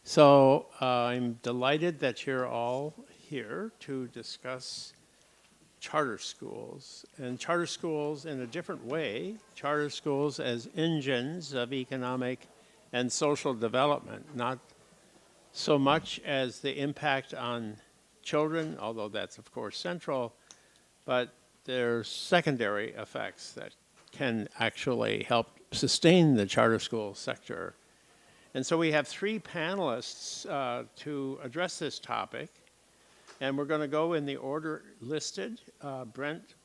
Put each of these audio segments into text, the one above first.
So I'm delighted that you're all here to discuss charter schools, and charter schools in a different way, charter schools as engines of economic and social development, not so much as the impact on children, although that's of course central, but there's secondary effects that can actually help sustain the charter school sector. And so we have three panelists to address this topic, and we're going to go in the order listed. Brent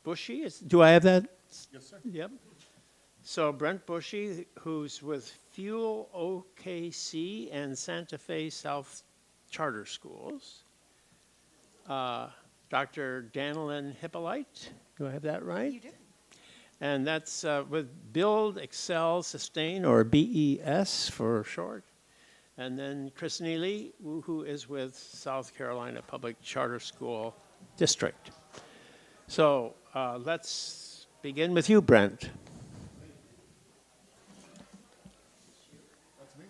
Bushey, do I have that? Yes, sir. Yep. So Brent Bushey, who's with Fuel OKC and Santa Fe South Charter Schools. Dr. Danalyn Hypolite, do I have that right? You do. And that's with Build, Excel, Sustain, or BES for short. And then Chris Neeley, who is with South Carolina Public Charter School District. So let's begin with you, Brent. That's me.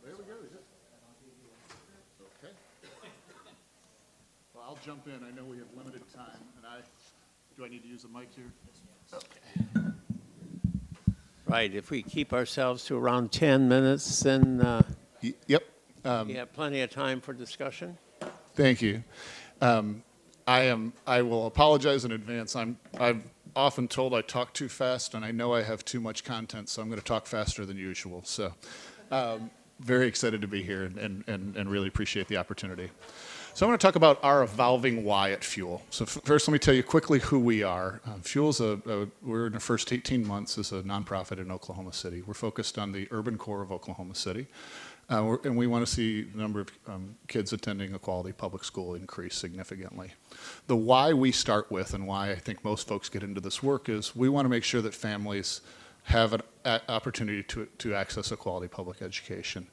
There we go. Okay. Well, I'll jump in. I know we have limited time, and do I need to use a mic here? Okay. Right, if we keep ourselves to around 10 minutes, then Yep. we have plenty of time for discussion. Thank you. I will apologize in advance. I've often told I talk too fast, and I know I have too much content, so I'm going to talk faster than usual. So, very excited to be here and really appreciate the opportunity. So I'm going to talk about our evolving why at Fuel. So first, let me tell you quickly who we are. Fuel's we're in the first 18 months as a nonprofit in Oklahoma City. We're focused on the urban core of Oklahoma City. And we want to see the number of kids attending a quality public school increase significantly. The why we start with, and why I think most folks get into this work, is we want to make sure that families have an opportunity to access a quality public education.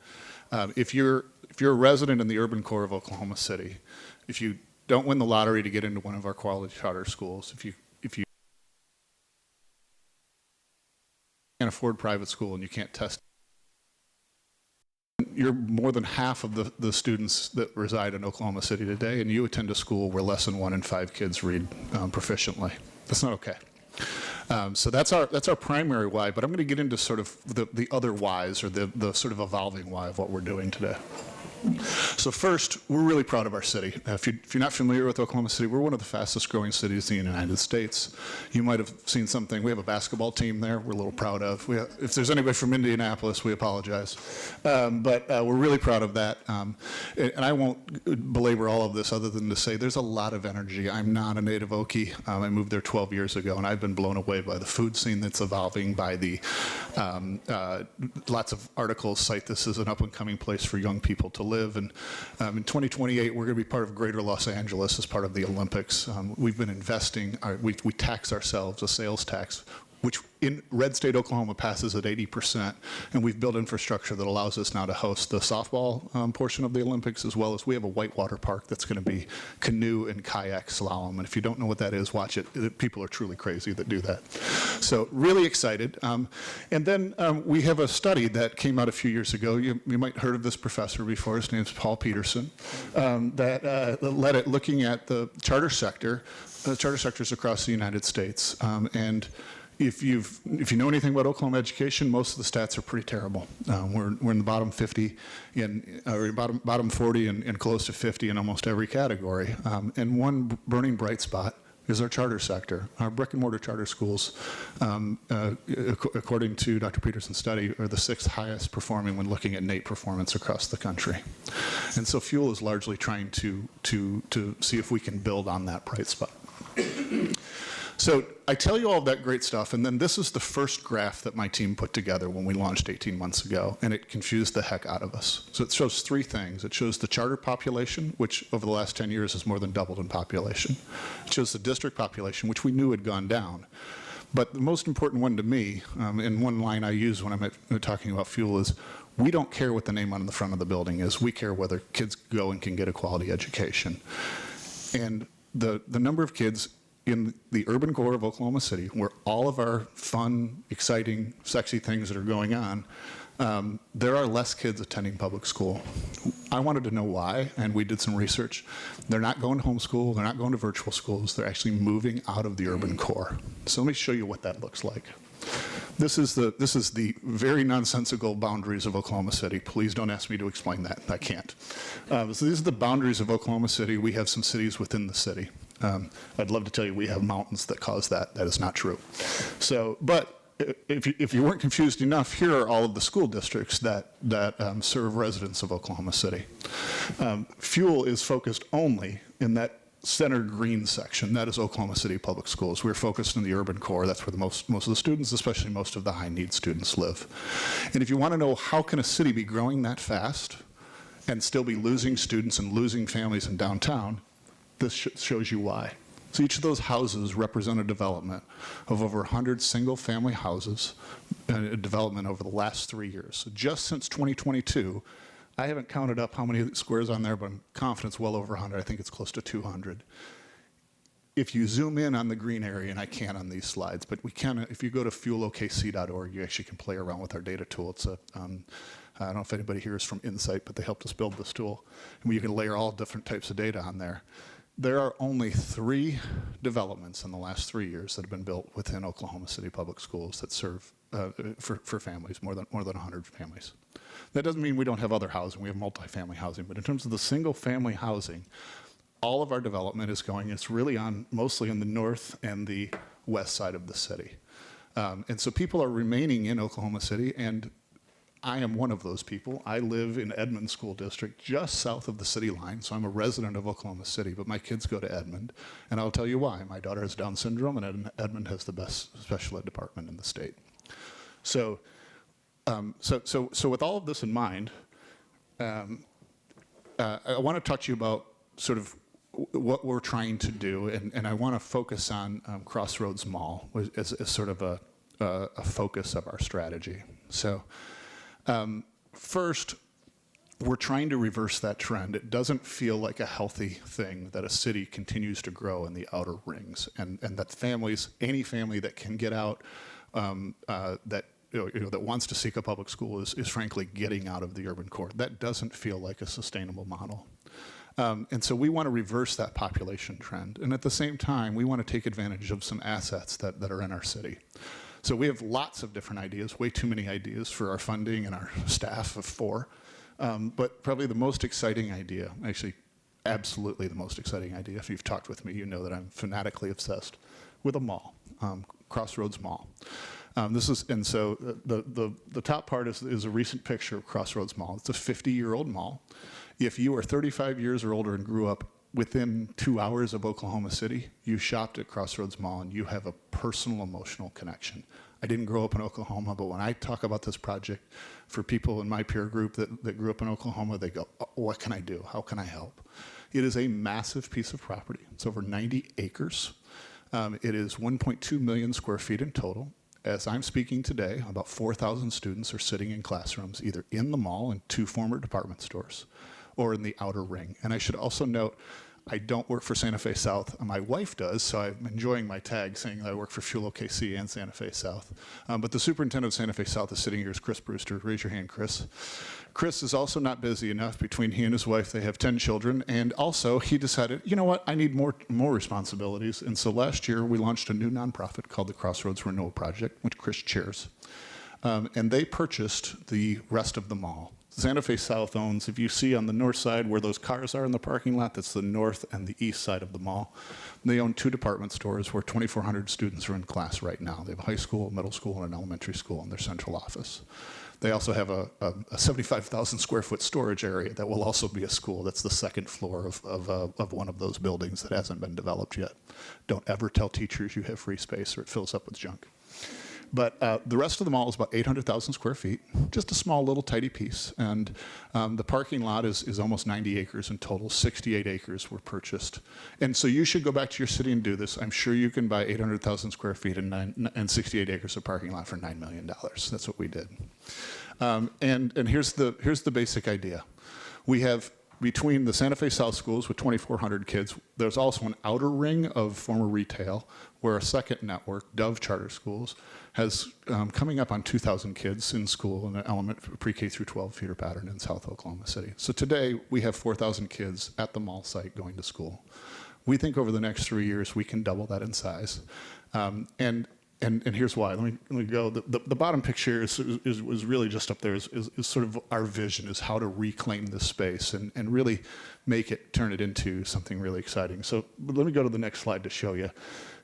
If you're a resident in the urban core of Oklahoma City, if you don't win the lottery to get into one of our quality charter schools, if you can't afford private school and you can't test, you're more than half of the students that reside in Oklahoma City today, and you attend a school where less than 1 in 5 kids read proficiently. That's not okay. So that's our primary why, but I'm going to get into sort of the other whys, or the sort of evolving why of what we're doing today. So first, we're really proud of our city. If you're not familiar with Oklahoma City, we're one of the fastest growing cities in the United States. You might have seen something. We have a basketball team there we're a little proud of. If there's anybody from Indianapolis, we apologize. But we're really proud of that. And I won't belabor all of this other than to say there's a lot of energy. I'm not a native Okie. I moved there 12 years ago, and I've been blown away by the food scene that's evolving, by the lots of articles cite this as an up-and-coming place for young people to live. And in 2028, we're going to be part of Greater Los Angeles as part of the Olympics. We've been investing, we tax ourselves, a sales tax, which in red state Oklahoma passes at 80%, and we've built infrastructure that allows us now to host the softball portion of the Olympics, as well as we have a whitewater park that's going to be canoe and kayak slalom. And if you don't know what that is, watch it. People are truly crazy that do that. So really excited. And then we have a study that came out a few years ago. You might have heard of this professor before. His name's Paul Peterson, that led it looking at the charter sector, charter sectors across the United States. And if you know anything about Oklahoma education, most of the stats are pretty terrible. We're in the bottom 50, or bottom 40, and close to 50 in almost every category. And one burning bright spot is our charter sector. Our brick and mortar charter schools, according to Dr. Peterson's study, are the 6th highest performing when looking at NAEP performance across the country. And so Fuel is largely trying to see if we can build on that bright spot. So I tell you all of that great stuff, and then this is the first graph that my team put together when we launched 18 months ago, and it confused the heck out of us. So it shows 3 things. It shows the charter population, which over the last 10 years has more than doubled in population. It shows the district population, which we knew had gone down. But the most important one to me, and one line I use when I'm talking about Fuel, is we don't care what the name on the front of the building is. We care whether kids go and can get a quality education. And the number of kids in the urban core of Oklahoma City, where all of our fun, exciting, sexy things that are going on, there are less kids attending public school. I wanted to know why, and we did some research. They're not going to homeschool, they're not going to virtual schools, they're actually moving out of the urban core. So let me show you what that looks like. This is the very nonsensical boundaries of Oklahoma City. Please don't ask me to explain that. I can't. So these are the boundaries of Oklahoma City. We have some cities within the city. I'd love to tell you we have mountains that cause that. That is not true. So, but if you weren't confused enough, here are all of the school districts that serve residents of Oklahoma City. Fuel is focused only in that center green section. That is Oklahoma City Public Schools. We're focused in the urban core. That's where most of the students, especially most of the high-need students, live. And if you want to know how can a city be growing that fast and still be losing students and losing families in downtown, this shows you why. So each of those houses represent a development of over 100 single-family houses, and a development over the last 3 years. So just since 2022, I haven't counted up how many squares on there, but I'm confident it's well over 100. I think it's close to 200. If you zoom in on the green area, and I can't on these slides, but we can, if you go to fuelokc.org, you actually can play around with our data tool. It's a, I don't know if anybody here is from Insight, but they helped us build this tool. And you can layer all different types of data on there. There are only 3 developments in the last 3 years that have been built within Oklahoma City Public Schools that serve for families, more than 100 families. That doesn't mean we don't have other housing. We have multifamily housing, but in terms of the single-family housing, all of our development is going. It's really mostly on the north and the west side of the city, and so people are remaining in Oklahoma City, and I am one of those people. I live in Edmond School District, just south of the city line, so I'm a resident of Oklahoma City, but my kids go to Edmond, and I'll tell you why. My daughter has Down syndrome, and Edmond has the best special ed department in the state. So with all of this in mind, I want to talk to you about sort of what we're trying to do, and I want to focus on Crossroads Mall as sort of a focus of our strategy. So first, we're trying to reverse that trend. It doesn't feel like a healthy thing that a city continues to grow in the outer rings, and that families, any family that can get out, that wants to seek a public school is frankly getting out of the urban core. That doesn't feel like a sustainable model. And so we want to reverse that population trend. And at the same time, we want to take advantage of some assets that are in our city. So we have lots of different ideas, way too many ideas for our funding and our staff of 4. But probably the most exciting idea, actually absolutely the most exciting idea, if you've talked with me, you know that I'm fanatically obsessed with a mall, Crossroads Mall. So the top part is a recent picture of Crossroads Mall. It's a 50-year-old mall. If you are 35 years or older and grew up within 2 hours of Oklahoma City, you shopped at Crossroads Mall and you have a personal, emotional connection. I didn't grow up in Oklahoma, but when I talk about this project for people in my peer group that grew up in Oklahoma, they go, oh, what can I do? How can I help? It is a massive piece of property. It's over 90 acres. It is 1.2 million square feet in total. As I'm speaking today, about 4,000 students are sitting in classrooms, either in the mall in 2 former department stores or in the outer ring. And I should also note, I don't work for Santa Fe South. My wife does, so I'm enjoying my tag saying that I work for Fuel OKC and Santa Fe South. But the superintendent of Santa Fe South is sitting here, is Chris Brewster. Raise your hand, Chris. Chris is also not busy enough. Between he and his wife, they have 10 children. And also, he decided, you know what, I need more responsibilities. And so last year, we launched a new nonprofit called the Crossroads Renewal Project, which Chris chairs. And they purchased the rest of the mall. Santa Fe South owns, if you see on the north side where those cars are in the parking lot, that's the north and the east side of the mall. They own 2 department stores where 2,400 students are in class right now. They have a high school, a middle school, and an elementary school in their central office. They also have a 75,000 square foot storage area that will also be a school. That's the second floor of one of those buildings that hasn't been developed yet. Don't ever tell teachers you have free space or it fills up with junk. But the rest of the mall is about 800,000 square feet, just a small little tidy piece. And the parking lot is almost 90 acres in total. 68 acres were purchased. And so you should go back to your city and do this. I'm sure you can buy 800,000 square feet and 68 acres of parking lot for $9 million. That's what we did. And here's the basic idea. We have between the Santa Fe South schools with 2,400 kids, there's also an outer ring of former retail where a second network, Dove Charter Schools, has coming up on 2,000 kids in school in an pre-K through 12 feeder pattern in South Oklahoma City. So today we have 4,000 kids at the mall site going to school. We think over the next 3 years we can double that in size. And here's why. Let me go. The bottom picture was really just up there is sort of our vision is how to reclaim this space and really turn it into something really exciting. So let me go to the next slide to show you.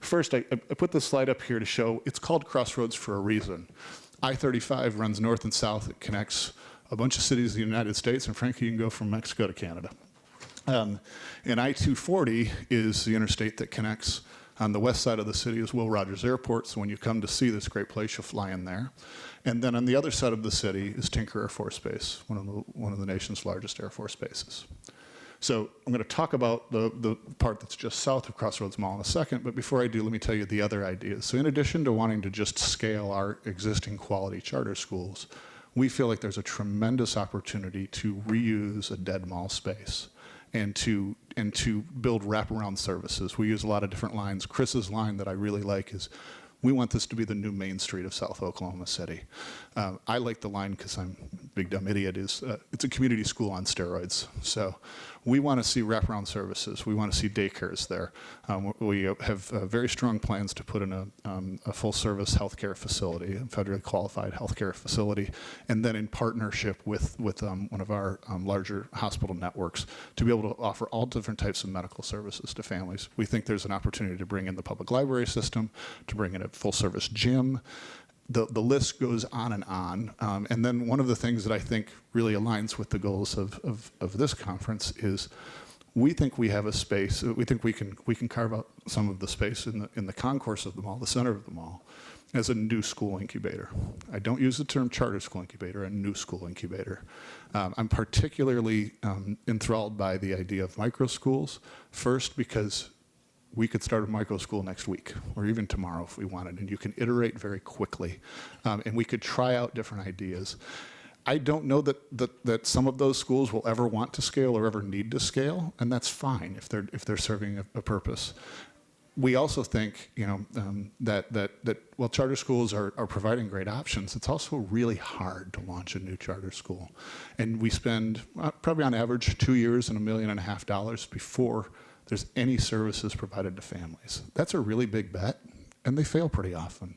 First, I put this slide up here to show it's called Crossroads for a reason. I-35 runs north and south. It connects a bunch of cities in the United States, and frankly, you can go from Mexico to Canada. And I-240 is the interstate that connects. On the west side of the city is Will Rogers Airport, so when you come to see this great place, you'll fly in there. And then on the other side of the city is Tinker Air Force Base, one of the nation's largest Air Force bases. So I'm going to talk about the part that's just south of Crossroads Mall in a second, but before I do, let me tell you the other ideas. So in addition to wanting to just scale our existing quality charter schools, we feel like there's a tremendous opportunity to reuse a dead mall space and to build wraparound services. We use a lot of different lines. Chris's line that I really like is, we want this to be the new Main Street of South Oklahoma City. I like the line, because I'm a big dumb idiot, it's a community school on steroids. So we want to see wraparound services. We want to see daycares there. We have very strong plans to put in a full-service healthcare facility, a federally qualified healthcare facility, and then in partnership with one of our larger hospital networks to be able to offer all different types of medical services to families. We think there's an opportunity to bring in the public library system, to bring in a full-service gym. The list goes on. And then one of the things that I think really aligns with the goals of this conference is we think we have a space, we think we can carve out some of the space in the concourse of the mall, the center of the mall, as a new school incubator. I don't use the term charter school incubator, a new school incubator. I'm particularly enthralled by the idea of micro schools, first because we could start a micro school next week or even tomorrow if we wanted, and you can iterate very quickly. And we could try out different ideas. I don't know that some of those schools will ever want to scale or ever need to scale, and that's fine if they're serving a purpose. We also think, that while charter schools are providing great options, it's also really hard to launch a new charter school. And we spend probably on average 2 years and $1.5 million before there's any services provided to families. That's a really big bet, and they fail pretty often.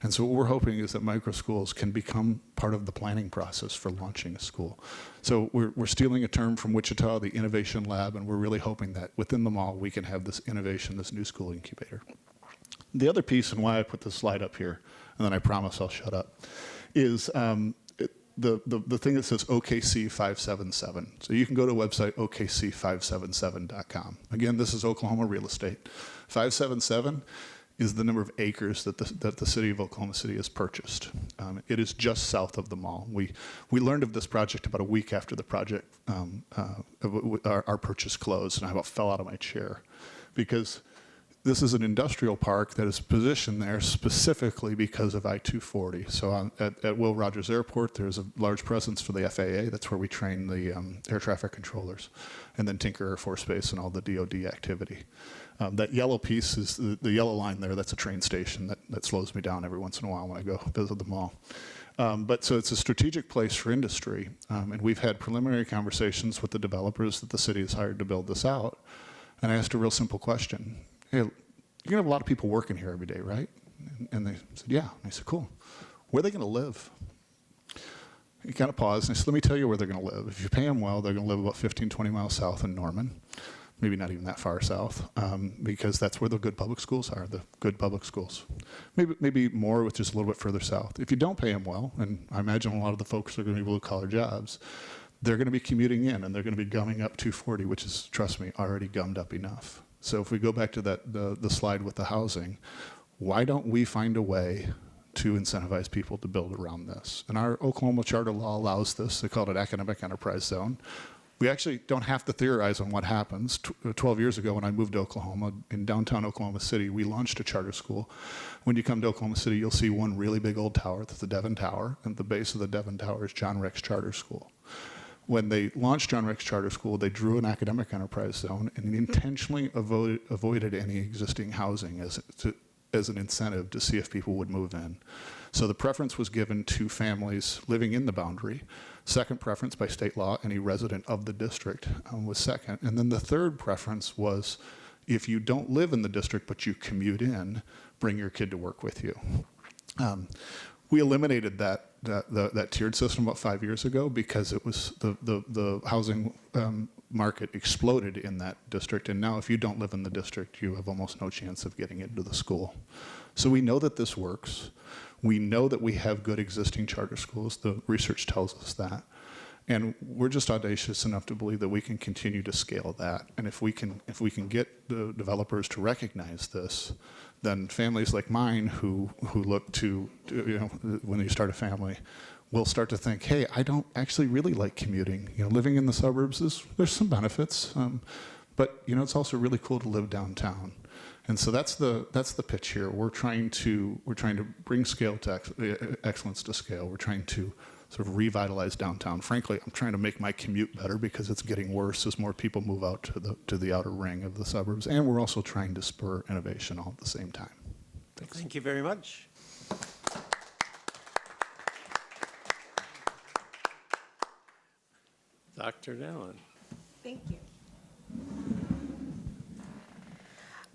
And so what we're hoping is that micro schools can become part of the planning process for launching a school. So we're stealing a term from Wichita, the Innovation Lab, and we're really hoping that within the mall we can have this innovation, this new school incubator. The other piece, and why I put this slide up here, and then I promise I'll shut up, is the thing that says OKC 577. So you can go to the website okc577.com. Again, this is Oklahoma real estate. 577 is the number of acres that the city of Oklahoma City has purchased. It is just south of the mall. We learned of this project about a week after the project, our purchase closed, and I about fell out of my chair because this is an industrial park that is positioned there specifically because of I-240. So at Will Rogers Airport, there's a large presence for the FAA. That's where we train the air traffic controllers. And then Tinker Air Force Base and all the DOD activity. That yellow piece is the yellow line there. That's a train station that slows me down every once in a while when I go visit the mall. But so it's a strategic place for industry. And we've had preliminary conversations with the developers that the city has hired to build this out. And I asked a real simple question. Hey, you're gonna have a lot of people working here every day, right? And they said, yeah. And I said, cool. Where are they gonna live? He kind of paused and I said, let me tell you where they're gonna live. If you pay them well, they're gonna live about 15, 20 miles south in Norman. Maybe not even that far south, because that's where the good public schools are, the good public schools. Maybe more, which is a little bit further south. If you don't pay them well, and I imagine a lot of the folks are gonna be blue-collar jobs, they're gonna be commuting in and they're gonna be gumming up 240, which is, trust me, already gummed up enough. So if we go back to the slide with the housing, why don't we find a way to incentivize people to build around this? And our Oklahoma charter law allows this. They call it academic enterprise zone. We actually don't have to theorize on what happens. 12 years ago when I moved to Oklahoma, in downtown Oklahoma City, we launched a charter school. When you come to Oklahoma City, you'll see one really big old tower. That's the Devon Tower. And at the base of the Devon Tower is John Rex Charter School. when they launched John Rick's Charter School, they drew an academic enterprise zone and intentionally avoided any existing housing as an incentive to see if people would move in. So the preference was given to families living in the boundary. Second preference by state law, any resident of the district was second. And then the third preference was if you don't live in the district but you commute in, bring your kid to work with you. We eliminated that tiered system about 5 years ago because it was the housing market exploded in that district, and now if you don't live in the district, you have almost no chance of getting into the school. So we know that this works. We know that we have good existing charter schools. The research tells us that. And we're just audacious enough to believe that we can continue to scale that. And if we can get the developers to recognize this, then families like mine who look to when you start a family, will start to think, hey, I don't actually really like commuting. Living in the suburbs there's some benefits, but it's also really cool to live downtown. And so that's the pitch here. We're trying to bring scale to excellence to scale. We're trying to sort of revitalize downtown. Frankly, I'm trying to make my commute better because it's getting worse as more people move out to the outer ring of the suburbs. And we're also trying to spur innovation all at the same time. Thanks. Thank you very much. Dr. Danalyn. Thank you.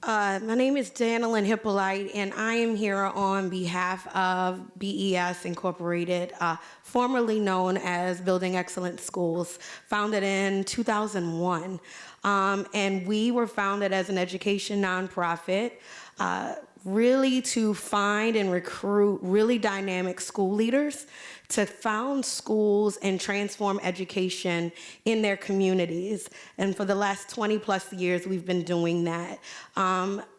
My name is Danalyn Hypolite, and I am here on behalf of BES Incorporated, formerly known as Building Excellent Schools, founded in 2001. And we were founded as an education nonprofit, really to find and recruit really dynamic school leaders to found schools and transform education in their communities. And for the last 20 plus years, we've been doing that.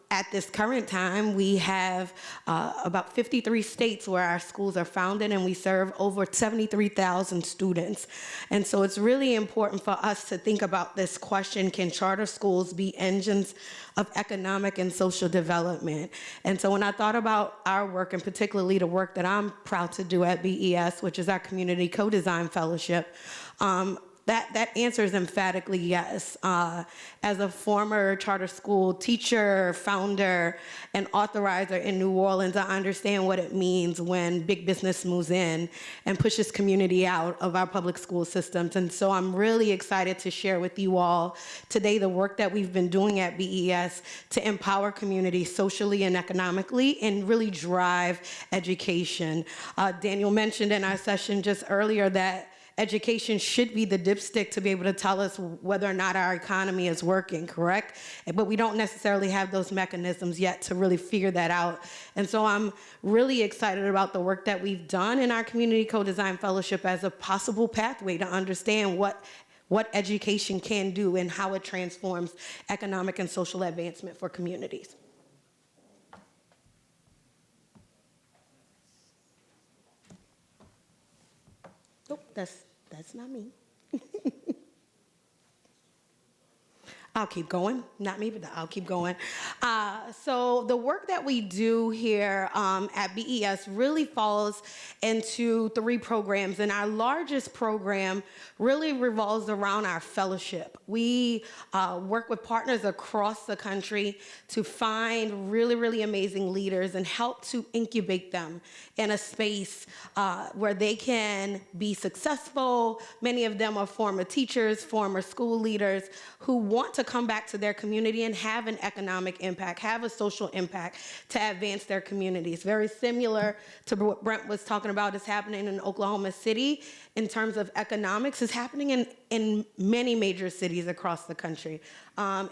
At this current time, we have about 53 states where our schools are founded, and we serve over 73,000 students. And so it's really important for us to think about this question: can charter schools be engines of economic and social development? And so when I thought about our work, and particularly the work that I'm proud to do at BES, which is our Community Co-Design Fellowship, that answer is emphatically yes. As a former charter school teacher, founder, and authorizer in New Orleans, I understand what it means when big business moves in and pushes community out of our public school systems. And so I'm really excited to share with you all today the work that we've been doing at BES to empower communities socially and economically and really drive education. Daniel mentioned in our session just earlier that education should be the dipstick to be able to tell us whether or not our economy is working, correct? But we don't necessarily have those mechanisms yet to really figure that out. And so I'm really excited about the work that we've done in our Community Co-Design Fellowship as a possible pathway to understand what education can do and how it transforms economic and social advancement for communities. Oh, that's not me. I'll keep going. Not me, but I'll keep going. So the work that we do here at BES really falls into 3 programs, and our largest program really revolves around our fellowship. We work with partners across the country to find really, really amazing leaders and help to incubate them in a space where they can be successful. Many of them are former teachers, former school leaders who want to come back to their community and have an economic impact, have a social impact to advance their communities. Very similar to what Brent was talking about is happening in Oklahoma City in terms of economics, is happening in many major cities across the country.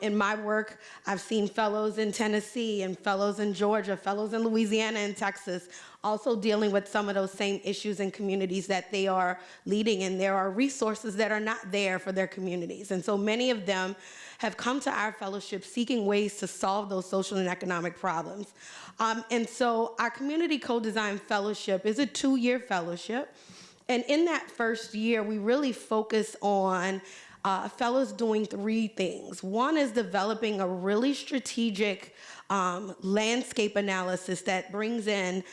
In my work, I've seen fellows in Tennessee and fellows in Georgia, fellows in Louisiana and Texas, also dealing with some of those same issues in communities that they are leading, and there are resources that are not there for their communities. And so many of them have come to our fellowship seeking ways to solve those social and economic problems. And so our Community Co-Design Fellowship is a 2-year fellowship. And in that first year, we really focus on fellows doing 3 things. One is developing a really strategic landscape analysis that brings in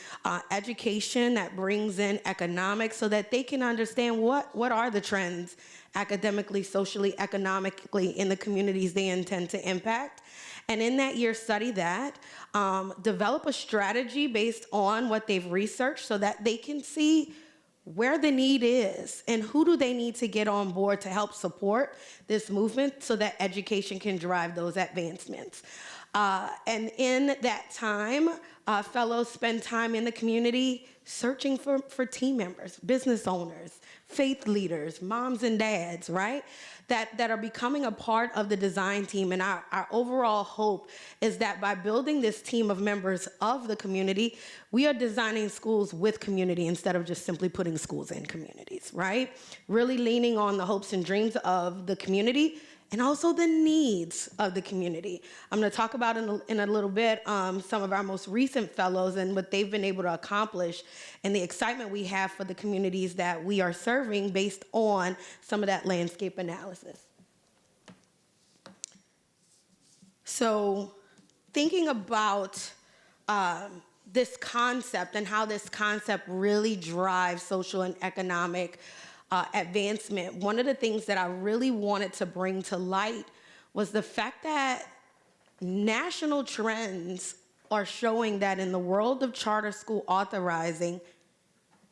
education, that brings in economics, so that they can understand what are the trends academically, socially, economically in the communities they intend to impact. And in that year, study that, develop a strategy based on what they've researched so that they can see where the need is and who do they need to get on board to help support this movement so that education can drive those advancements. And in that time, fellows spend time in the community searching for team members, business owners, faith leaders, moms and dads, right? That are becoming a part of the design team. And our overall hope is that by building this team of members of the community, we are designing schools with community instead of just simply putting schools in communities, right? Really leaning on the hopes and dreams of the community and also the needs of the community. I'm going to talk about in a little bit some of our most recent fellows and what they've been able to accomplish and the excitement we have for the communities that we are serving based on some of that landscape analysis. So thinking about this concept and how this concept really drives social and economic advancement, one of the things that I really wanted to bring to light was the fact that national trends are showing that in the world of charter school authorizing,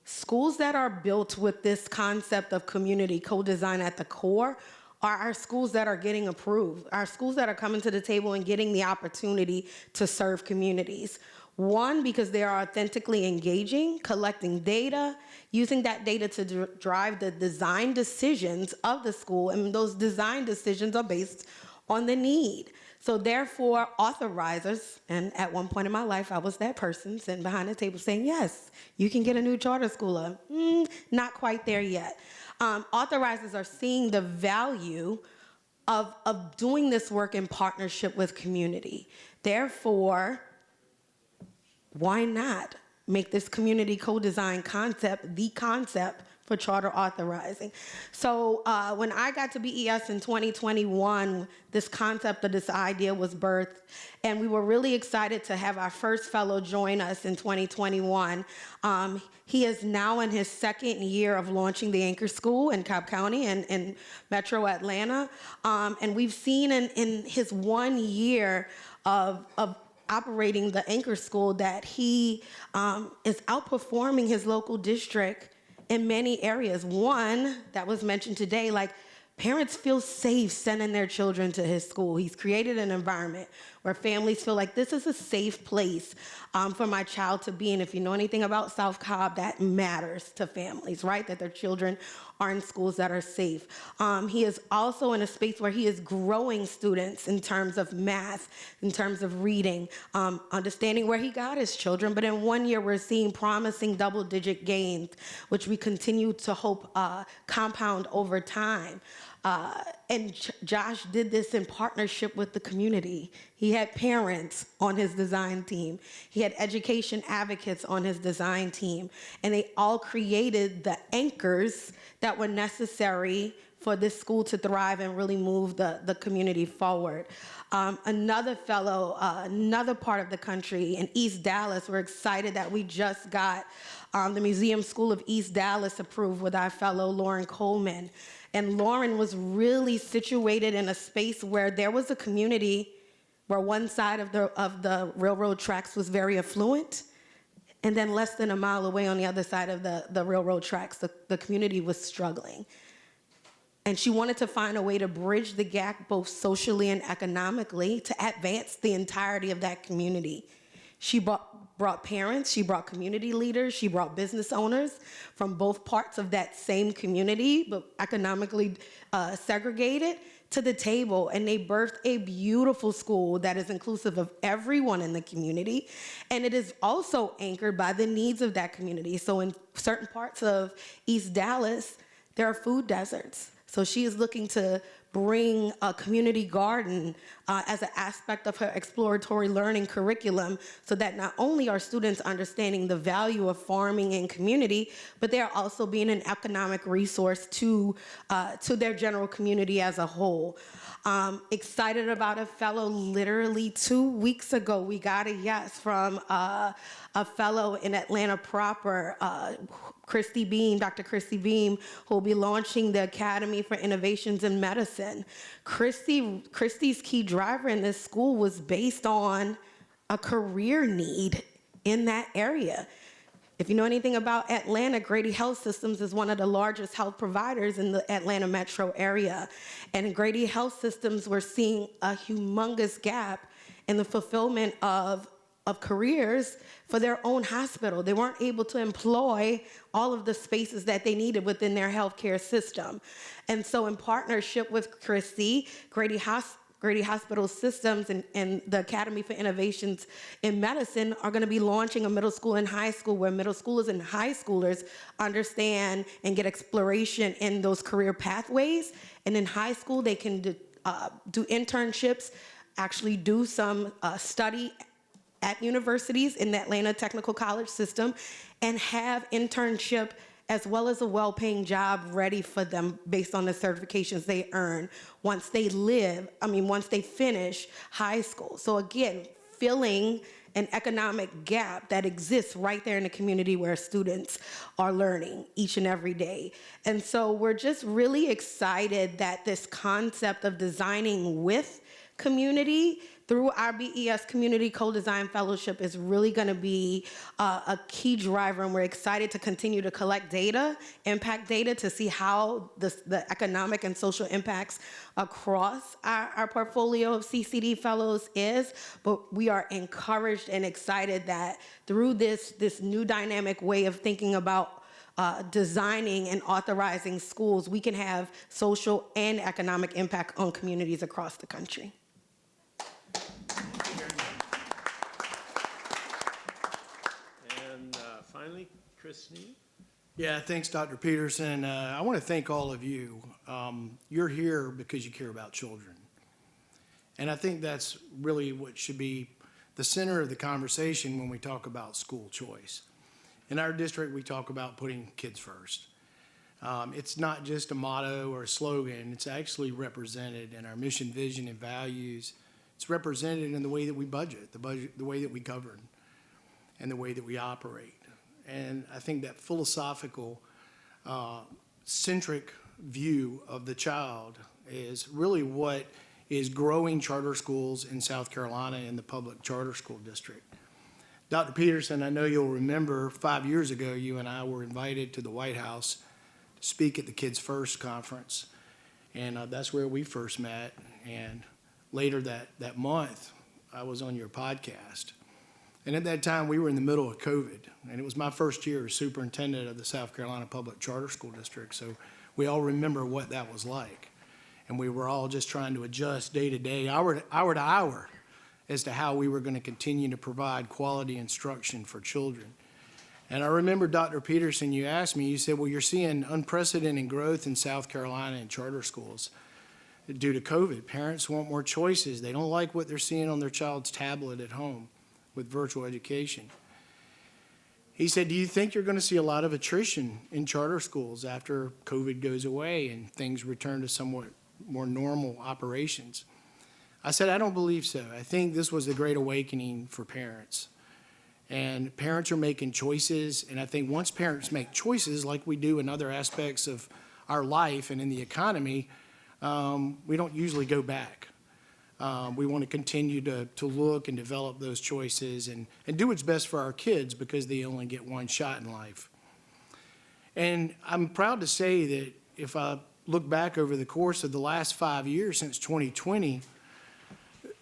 schools that are built with this concept of community co-design at the core are our schools that are getting approved, our schools that are coming to the table and getting the opportunity to serve communities. One, because they are authentically engaging, collecting data, using that data to drive the design decisions of the school, and those design decisions are based on the need. So therefore, authorizers, and at one point in my life, I was that person sitting behind the table saying, yes, you can get a new charter school. Not quite there yet. Authorizers are seeing the value of doing this work in partnership with community. Therefore, why not make this community co-design concept the concept for charter authorizing? So when I got to BES in 2021, this concept of this idea was birthed, and we were really excited to have our first fellow join us in 2021. He is now in his 2nd year of launching the Anchor School in Cobb County and in Metro Atlanta, and we've seen in his 1 year of operating the Anchor School that he is outperforming his local district in many areas. One that was mentioned today, like parents feel safe sending their children to his school. He's created an environment where families feel like this is a safe place for my child to be. And if you know anything about South Cobb, that matters to families, right? That their children are in schools that are safe. He is also in a space where he is growing students in terms of math, in terms of reading, understanding where he got his children. But in 1 year, we're seeing promising double-digit gains, which we continue to hope compound over time. And Josh did this in partnership with the community. He had parents on his design team. He had education advocates on his design team. And they all created the anchors that were necessary for this school to thrive and really move the community forward. Another fellow, another part of the country in East Dallas, we're excited that we just got the Museum School of East Dallas approved with our fellow Lauren Coleman. And Lauren was really situated in a space where there was a community where one side of the railroad tracks was very affluent, and then less than a mile away on the other side of the railroad tracks, the community was struggling. And she wanted to find a way to bridge the gap both socially and economically to advance the entirety of that community. She brought parents, she brought community leaders, she brought business owners from both parts of that same community, but economically segregated, to the table, and they birthed a beautiful school that is inclusive of everyone in the community, and it is also anchored by the needs of that community. So in certain parts of East Dallas, there are food deserts. So she is looking to bring a community garden as an aspect of her exploratory learning curriculum so that not only are students understanding the value of farming and community, but they're also being an economic resource to their general community as a whole. Excited about a fellow. Literally 2 weeks ago, we got a yes from a fellow in Atlanta proper, Dr. Christy Beam, who will be launching the Academy for Innovations in Medicine. Christy's key driver in this school was based on a career need in that area. If you know anything about Atlanta, Grady Health Systems is one of the largest health providers in the Atlanta metro area. And in Grady Health Systems, we're seeing a humongous gap in the fulfillment of careers for their own hospital. They weren't able to employ all of the spaces that they needed within their healthcare system. And so in partnership with Christy, Grady Hospital Systems and the Academy for Innovations in Medicine are going to be launching a middle school and high school where middle schoolers and high schoolers understand and get exploration in those career pathways. And in high school, they can do internships, actually do some study at universities in the Atlanta Technical College system, and have internship as well as a well-paying job ready for them based on the certifications they earn once they finish high school. So again, filling an economic gap that exists right there in the community where students are learning each and every day. And so we're just really excited that this concept of designing with community through our BES Community Co-Design Fellowship is really going to be a key driver, and we're excited to continue to collect data, impact data, to see how the economic and social impacts across our portfolio of CCD fellows is. But we are encouraged and excited that through this new dynamic way of thinking about designing and authorizing schools, we can have social and economic impact on communities across the country. And finally, Christine. Yeah, thanks, Dr. Peterson. I want to thank all of you. You're here because you care about children. And I think that's really what should be the center of the conversation when we talk about school choice. In our district, we talk about putting kids first. It's not just a motto or a slogan. It's actually represented in our mission, vision, and values. It's represented in the way that we budget, the way that we govern, and the way that we operate. And I think that philosophical, centric view of the child is really what is growing charter schools in South Carolina in the public charter school district. Dr. Peterson, I know you'll remember 5 years ago, you and I were invited to the White House to speak at the Kids First conference. And that's where we first met. And later that month, I was on your podcast. And at that time, we were in the middle of COVID. And it was my first year as superintendent of the South Carolina Public Charter School District. So we all remember what that was like. And we were all just trying to adjust day to day, hour to hour, as to how we were going to continue to provide quality instruction for children. And I remember, Dr. Peterson, you asked me, you said, well, you're seeing unprecedented growth in South Carolina in charter schools due to COVID. Parents want more choices. They don't like what they're seeing on their child's tablet at home with virtual education. He said, do you think you're going to see a lot of attrition in charter schools after COVID goes away and things return to somewhat more normal operations? I said, I don't believe so. I think this was a great awakening for parents. And parents are making choices, and I think once parents make choices, like we do in other aspects of our life and in the economy, we don't usually go back. We want to continue to look and develop those choices and do what's best for our kids because they only get one shot in life. And I'm proud to say that if I look back over the course of the last 5 years since 2020,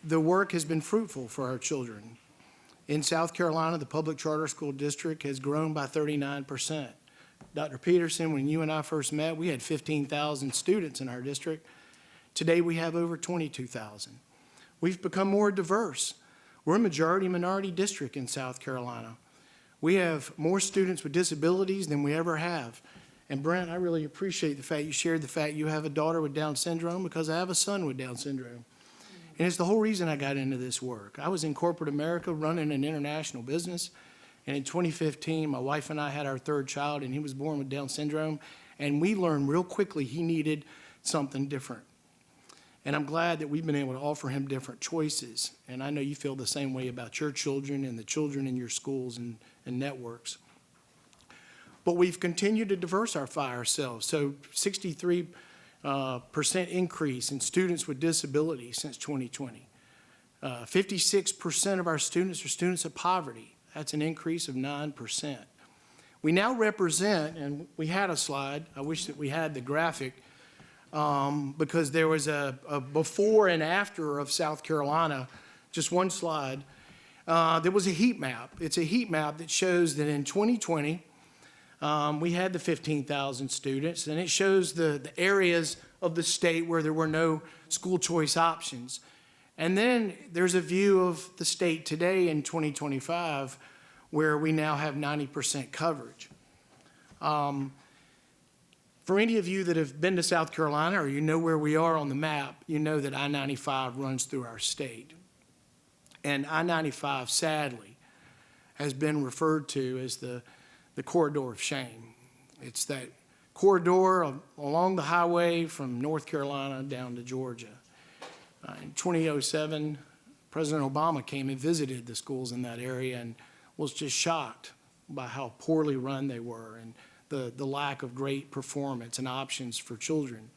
the work has been fruitful for our children. In South Carolina, the public charter school district has grown by 39%. Dr. Peterson, when you and I first met, we had 15,000 students in our district. Today, we have over 22,000. We've become more diverse. We're a majority minority district in South Carolina. We have more students with disabilities than we ever have. And Brent, I really appreciate the fact you shared the fact you have a daughter with Down syndrome, because I have a son with Down syndrome. And it's the whole reason I got into this work. I was in corporate America running an international business. And in 2015, my wife and I had our third child, and he was born with Down syndrome. And we learned real quickly he needed something different. And I'm glad that we've been able to offer him different choices. And I know you feel the same way about your children and the children in your schools and networks. But we've continued to diversify ourselves. So 63% increase in students with disabilities since 2020. 56% of our students are students of poverty. That's an increase of 9%. We now represent, and we had a slide, I wish that we had the graphic, because there was a before and after of South Carolina, just one slide. There was a heat map. It's a heat map that shows that in 2020, we had the 15,000 students, and it shows the areas of the state where there were no school choice options. And then there's a view of the state today in 2025 where we now have 90% coverage. For any of you that have been to South Carolina or you know where we are on the map, you know that I-95 runs through our state. And I-95, sadly, has been referred to as the corridor of shame. It's that corridor along the highway from North Carolina down to Georgia. In 2007, President Obama came and visited the schools in that area and was just shocked by how poorly run they were and the lack of great performance and options for children.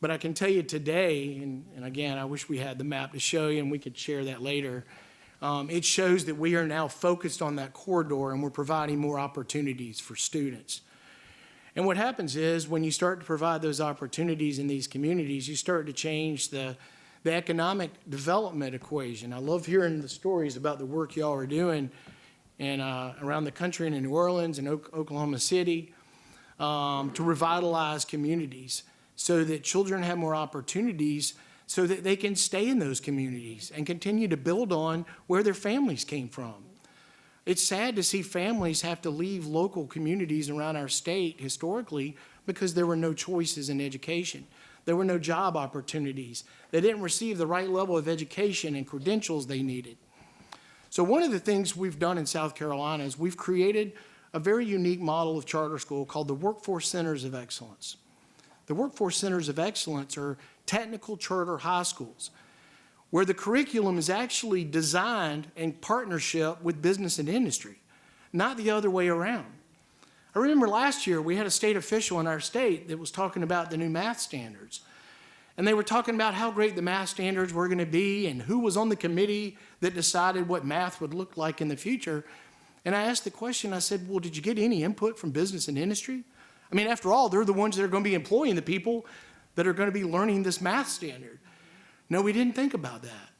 But I can tell you today, and again, I wish we had the map to show you and we could share that later, it shows that we are now focused on that corridor and we're providing more opportunities for students. And what happens is when you start to provide those opportunities in these communities, you start to change the economic development equation. I love hearing the stories about the work y'all are doing and around the country and in New Orleans and Oklahoma City to revitalize communities so that children have more opportunities so that they can stay in those communities and continue to build on where their families came from. It's sad to see families have to leave local communities around our state historically because there were no choices in education. There were no job opportunities. They didn't receive the right level of education and credentials they needed. So one of the things we've done in South Carolina is we've created a very unique model of charter school called the Workforce Centers of Excellence. The Workforce Centers of Excellence are technical charter high schools where the curriculum is actually designed in partnership with business and industry, not the other way around. I remember last year we had a state official in our state that was talking about the new math standards. And they were talking about how great the math standards were going to be and who was on the committee that decided what math would look like in the future. And I asked the question, I said, well, did you get any input from business and industry? I mean, after all, they're the ones that are going to be employing the people that are going to be learning this math standard. No, we didn't think about that.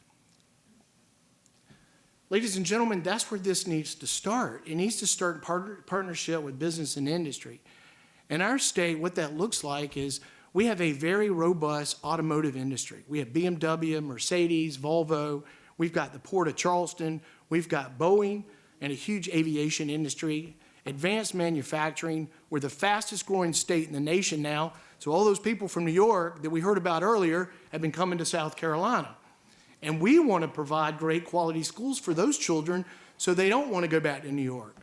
Ladies and gentlemen, that's where this needs to start. It needs to start in partnership with business and industry. In our state, what that looks like is we have a very robust automotive industry. We have BMW, Mercedes, Volvo. We've got the Port of Charleston. We've got Boeing and a huge aviation industry, advanced manufacturing. We're the fastest growing state in the nation now. So all those people from New York that we heard about earlier have been coming to South Carolina. And we want to provide great quality schools for those children so they don't want to go back to New York,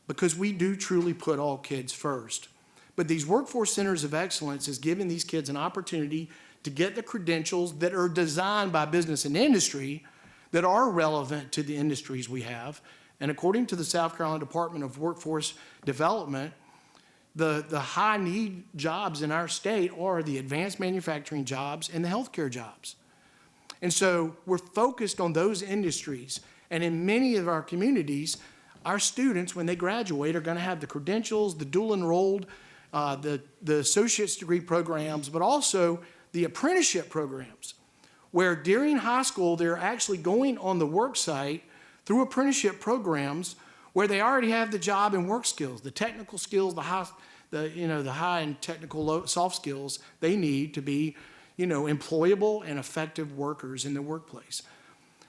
because we do truly put all kids first. But these Workforce Centers of Excellence is giving these kids an opportunity to get the credentials that are designed by business and industry that are relevant to the industries we have. And according to the South Carolina Department of Workforce Development, the high need jobs in our state are the advanced manufacturing jobs and the healthcare jobs. And so we're focused on those industries. And in many of our communities, our students, when they graduate, are going to have the credentials, the dual enrolled, the associate's degree programs, but also the apprenticeship programs, where during high school, they're actually going on the work site through apprenticeship programs where they already have the job and work skills, the technical skills, the high and technical soft skills they need to be, employable and effective workers in the workplace.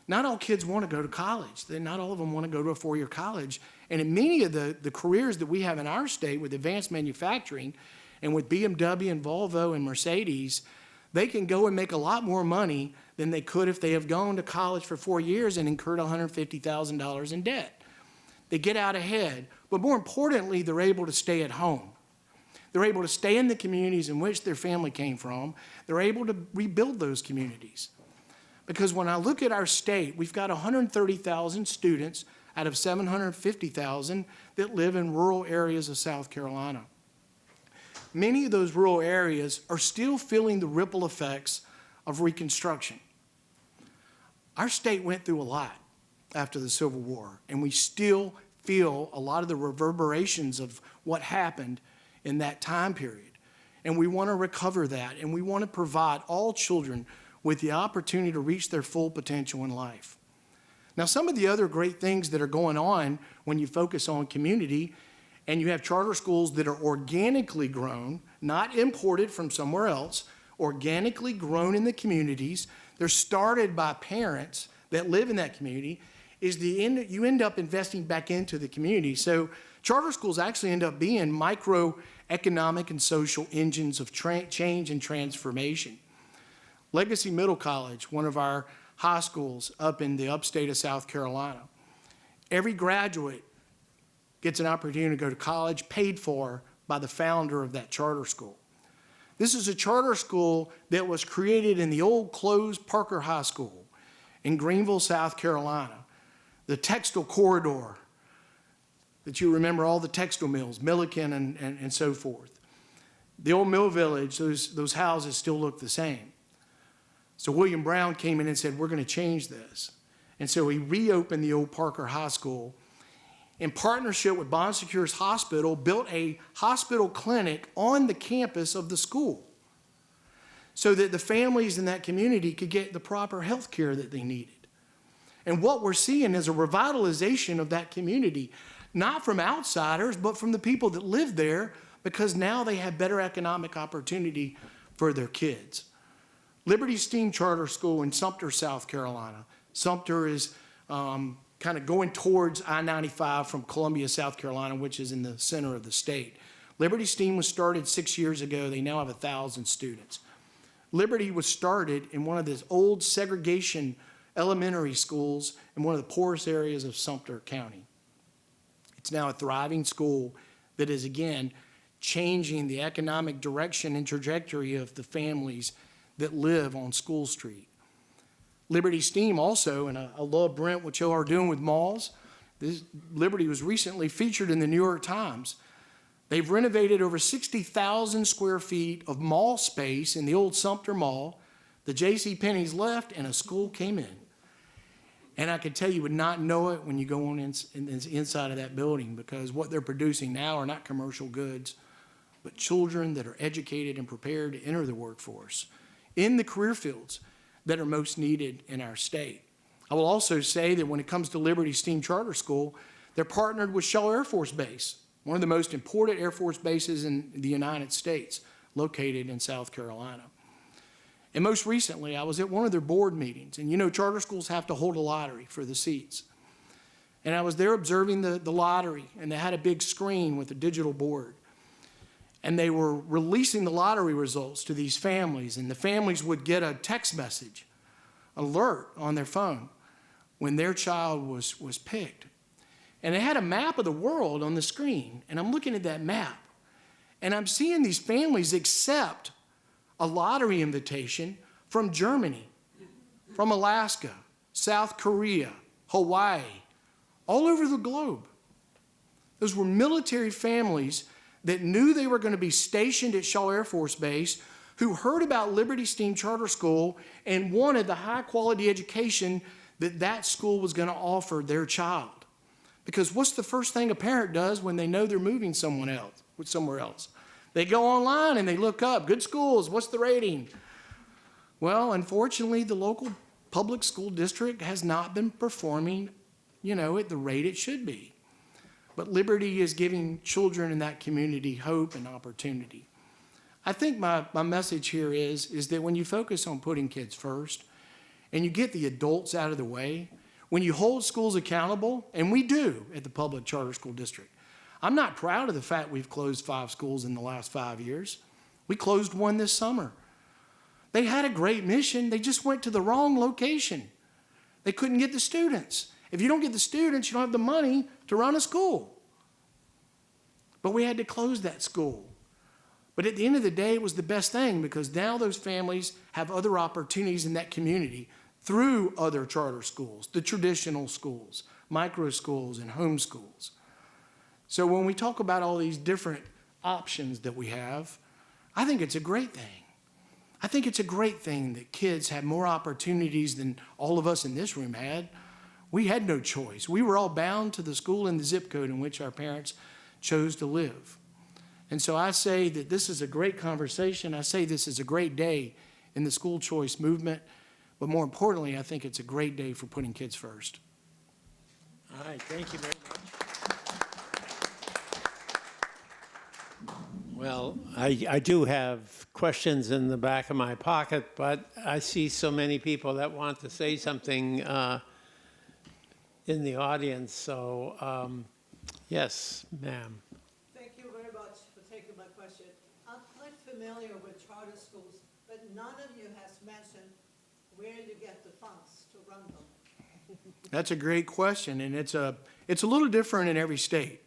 Not all kids want to go to college. Not all of them want to go to a four-year college. And in many of the careers that we have in our state with advanced manufacturing and with BMW and Volvo and Mercedes, they can go and make a lot more money than they could if they have gone to college for 4 years and incurred $150,000 in debt. They get out ahead, but more importantly, they're able to stay at home. They're able to stay in the communities in which their family came from. They're able to rebuild those communities. Because when I look at our state, we've got 130,000 students out of 750,000 that live in rural areas of South Carolina. Many of those rural areas are still feeling the ripple effects of Reconstruction. Our state went through a lot after the Civil War, and we still feel a lot of the reverberations of what happened in that time period. And we want to recover that, and we want to provide all children with the opportunity to reach their full potential in life. Now, some of the other great things that are going on when you focus on community, and you have charter schools that are organically grown, not imported from somewhere else, organically grown in the communities. They're started by parents that live in that community, you end up investing back into the community. So charter schools actually end up being microeconomic and social engines of change and transformation. Legacy Middle College, one of our high schools up in the upstate of South Carolina, every graduate gets an opportunity to go to college paid for by the founder of that charter school. This is a charter school that was created in the old closed Parker High School in Greenville, South Carolina. The textile corridor that you remember, all the textile mills, Milliken and so forth. The old mill village, those houses still look the same. So William Brown came in and said, we're going to change this. And so he reopened the old Parker High School. In partnership with Bon Secours Hospital, built a hospital clinic on the campus of the school so that the families in that community could get the proper health care that they needed. And what we're seeing is a revitalization of that community, not from outsiders, but from the people that live there, because now they have better economic opportunity for their kids. Liberty Steam Charter School in Sumter, South Carolina. Sumter is kind of going towards I-95 from Columbia, South Carolina, which is in the center of the state. Liberty Steam was started 6 years ago. They now have 1,000 students. Liberty was started in one of these old segregation elementary schools in one of the poorest areas of Sumter County. It's now a thriving school that is, again, changing the economic direction and trajectory of the families that live on School Street. Liberty Steam also, and I love Brent, what y'all are doing with malls. Liberty was recently featured in the New York Times. They've renovated over 60,000 square feet of mall space in the old Sumter Mall. The JCPenney's left and a school came in. And I can tell you would not know it when you go on inside of that building, because what they're producing now are not commercial goods, but children that are educated and prepared to enter the workforce in the career fields that are most needed in our state. I will also say that when it comes to Liberty Steam Charter School, they're partnered with Shaw Air Force Base, one of the most important Air Force bases in the United States, located in South Carolina. And most recently, I was at one of their board meetings, and you know charter schools have to hold a lottery for the seats. And I was there observing the lottery, and they had a big screen with a digital board. And they were releasing the lottery results to these families, and the families would get a text message, alert on their phone when their child was picked. And it had a map of the world on the screen, and I'm looking at that map, and I'm seeing these families accept a lottery invitation from Germany, from Alaska, South Korea, Hawaii, all over the globe. Those were military families that knew they were going to be stationed at Shaw Air Force Base, who heard about Liberty Steam Charter School and wanted the high-quality education that that school was going to offer their child. Because what's the first thing a parent does when they know they're moving somewhere else? They go online and they look up, good schools, what's the rating? Well, unfortunately, the local public school district has not been performing, at the rate it should be. But Liberty is giving children in that community hope and opportunity. I think my message here is that when you focus on putting kids first and you get the adults out of the way, When you hold schools accountable, and we do at the public charter school district. I'm not proud of the fact we've closed 5 schools in the last 5 years. We closed one this summer. They had a great mission. They just went to the wrong location. They couldn't get the students. If you don't get the students, you don't have the money to run a school. But we had to close that school. But at the end of the day, it was the best thing because now those families have other opportunities in that community through other charter schools, the traditional schools, micro schools, and home schools. So when we talk about all these different options that we have, I think it's a great thing. I think it's a great thing that kids have more opportunities than all of us in this room had. We had no choice. We were all bound to the school and the zip code in which our parents chose to live. And so I say that this is a great conversation. I say this is a great day in the school choice movement. But more importantly, I think it's a great day for putting kids first. All right, thank you very much. Well, I do have questions in the back of my pocket, but I see so many people that want to say something in the audience. So, yes, ma'am. Thank you very much for taking my question. I'm quite familiar with charter schools, but none of you has mentioned where you get the funds to run them. That's a great question, and it's a little different in every state.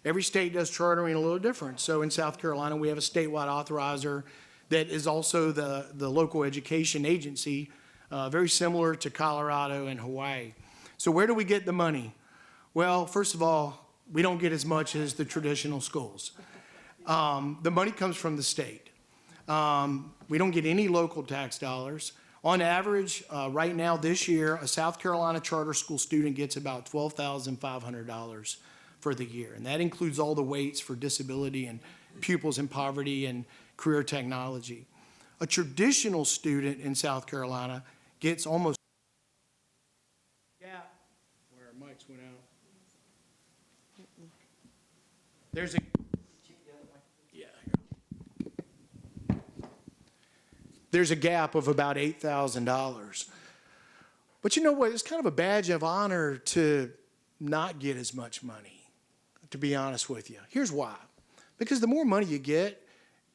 Every state does chartering a little different. So in South Carolina, we have a statewide authorizer that is also the local education agency, very similar to Colorado and Hawaii. So where do we get the money? Well, first of all, we don't get as much as the traditional schools. The money comes from the state. We don't get any local tax dollars. On average, right now this year, a South Carolina charter school student gets about $12,500 for the year. And that includes all the weights for disability and pupils in poverty and career technology. A traditional student in South Carolina gets almost gap where our mics went out. There's a gap of about $8,000. But you know what? It's kind of a badge of honor to not get as much money, to be honest with you. Here's why. Because the more money you get,